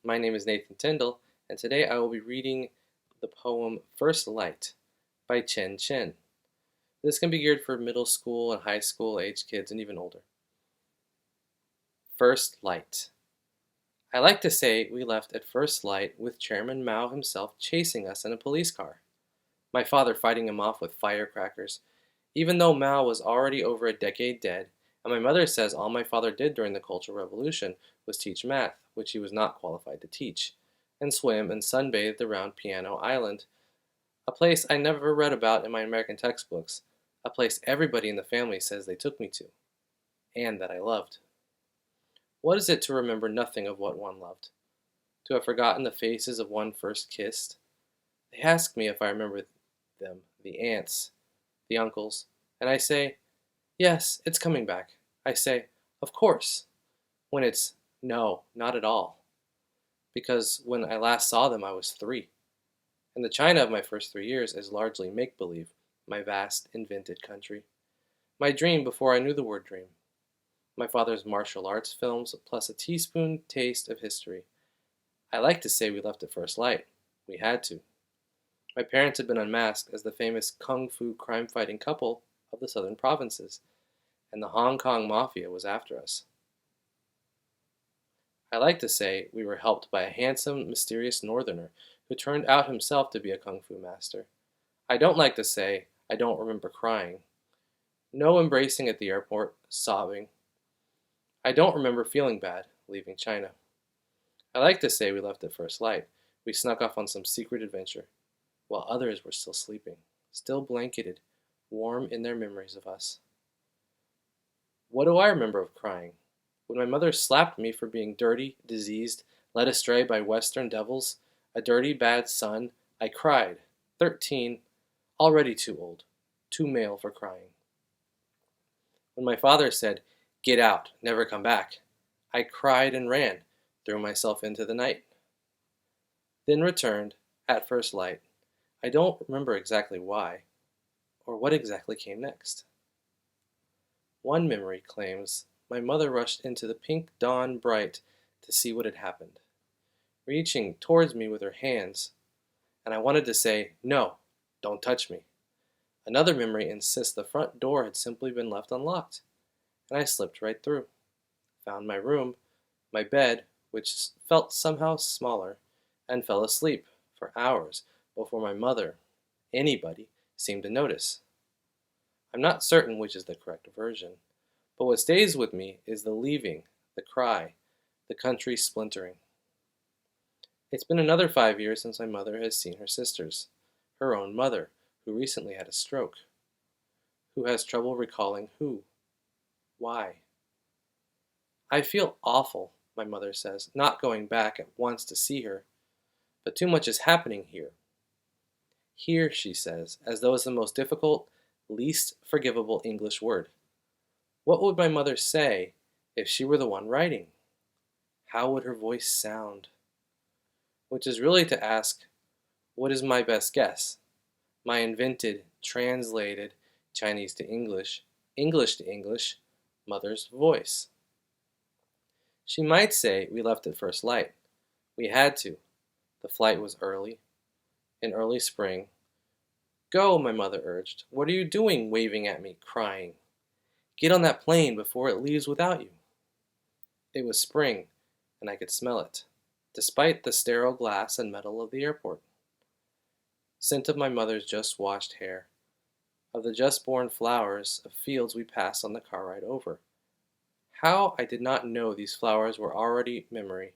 My name is Nathan Tindel, and today I will be reading the poem First Light by Chen Chen. This can be geared for middle school and high school age kids and even older. First Light. I like to say we left at first light with Chairman Mao himself chasing us in a police car, my father fighting him off with firecrackers, even though Mao was already over a decade dead, and my mother says all my father did during the Cultural Revolution was teach math, which he was not qualified to teach, and swim and sunbathe around Piano Island, a place I never read about in my American textbooks, a place everybody in the family says they took me to, and that I loved. What is it to remember nothing of what one loved? To have forgotten the faces of one first kissed? They ask me if I remember them, the aunts, the uncles, and I say, yes, it's coming back. I say, of course, when it's no, not at all. Because when I last saw them, I was 3. And the China of my first 3 years is largely make-believe, my vast, invented country. My dream before I knew the word dream. My father's martial arts films, plus a teaspoon taste of history. I like to say we left at first light. We had to. My parents had been unmasked as the famous kung fu crime-fighting couple of the southern provinces, and the Hong Kong Mafia was after us. I like to say we were helped by a handsome, mysterious northerner who turned out himself to be a kung fu master. I don't like to say I don't remember crying. No embracing at the airport, sobbing. I don't remember feeling bad leaving China. I like to say we left at first light. We snuck off on some secret adventure, while others were still sleeping, still blanketed, warm in their memories of us. What do I remember of crying? When my mother slapped me for being dirty, diseased, led astray by Western devils, a dirty, bad son, I cried, 13, already too old, too male for crying. When my father said, get out, never come back, I cried and ran, threw myself into the night. Then returned, at first light. I don't remember exactly why, or what exactly came next. One memory claims my mother rushed into the pink dawn bright to see what had happened, reaching towards me with her hands, and I wanted to say, no, don't touch me. Another memory insists the front door had simply been left unlocked, and I slipped right through, found my room, my bed, which felt somehow smaller, and fell asleep for hours before my mother, anybody, seemed to notice. I'm not certain which is the correct version, but what stays with me is the leaving, the cry, the country splintering. It's been another 5 years since my mother has seen her sisters, her own mother, who recently had a stroke, who has trouble recalling who, why. I feel awful, my mother says, not going back at once to see her, but too much is happening here. Here, she says, as though it's the most difficult, least forgivable English word. What would my mother say if she were the one writing? How would her voice sound? Which is really to ask, what is my best guess? My invented, translated Chinese to English to English, mother's voice. She might say we left at first light. We had to. The flight was early, in early spring. Go, my mother urged. What are you doing, waving at me, crying? Get on that plane before it leaves without you. It was spring, and I could smell it, despite the sterile glass and metal of the airport. Scent of my mother's just washed hair, of the just born flowers of fields we passed on the car ride over. How I did not know these flowers were already memory.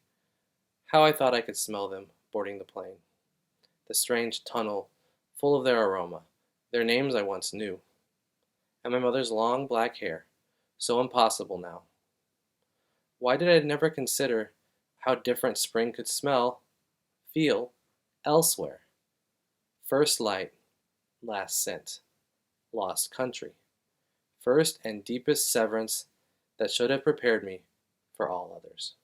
How I thought I could smell them boarding the plane. The strange tunnel, full of their aroma, their names I once knew. And my mother's long black hair, so impossible now. Why did I never consider how different spring could smell, feel, elsewhere? First light, last scent, lost country. First and deepest severance that should have prepared me for all others.